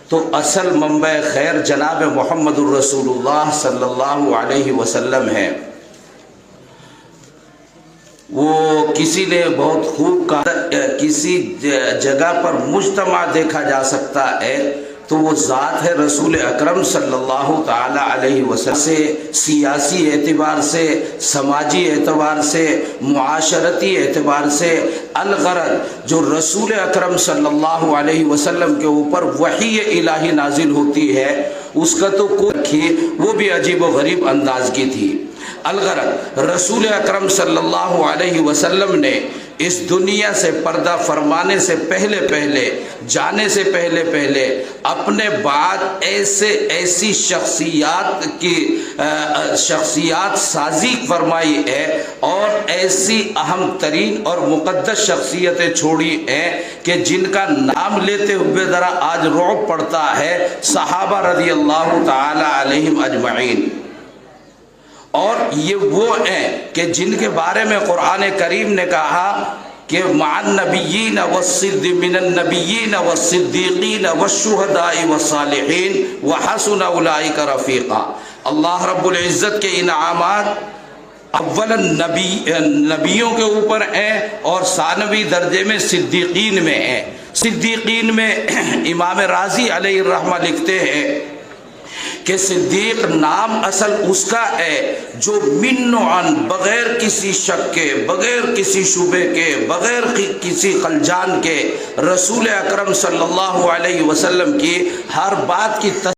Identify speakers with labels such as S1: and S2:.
S1: تو اصل منبع خیر جناب محمد الرسول اللہ صلی اللہ علیہ وسلم ہے۔ وہ کسی نے بہت خوب کہا، کسی جگہ پر مجتمع دیکھا جا سکتا ہے تو وہ ذات ہے رسول اکرم صلی اللہ تعالی علیہ وسلم سے، سیاسی اعتبار سے، سماجی اعتبار سے، معاشرتی اعتبار سے۔ الغرض جو رسول اکرم صلی اللہ علیہ وسلم کے اوپر وحی الہی نازل ہوتی ہے اس کا تو کوئی، وہ بھی عجیب و غریب انداز کی تھی۔ الغرض رسول اکرم صلی اللہ علیہ وسلم نے اس دنیا سے پردہ فرمانے سے پہلے جانے سے پہلے اپنے بعد ایسی شخصیات سازی فرمائی ہے اور ایسی اہم ترین اور مقدس شخصیتیں چھوڑی ہیں کہ جن کا نام لیتے ہوئے ذرا آج رعب پڑتا ہے، صحابہ رضی اللہ تعالی علیہم اجمعین۔ اور یہ وہ ہیں کہ جن کے بارے میں قرآن کریم نے کہا کہ مع النبیین من النبیین والصدیقین والشہداء والصالحین وحسن اولئک رفیقا۔ اللہ رب العزت کے انعامات اولا نبیوں کے اوپر ہیں اور ثانوی درجے میں صدیقین میں ہیں۔ صدیقین میں امام رازی علیہ الرحمہ لکھتے ہیں کہ صدیق نام اصل اس کا ہے جو من عن، بغیر کسی شک کے، بغیر کسی شبے کے، بغیر کسی خلجان کے رسول اکرم صلی اللہ علیہ وسلم کی ہر بات کی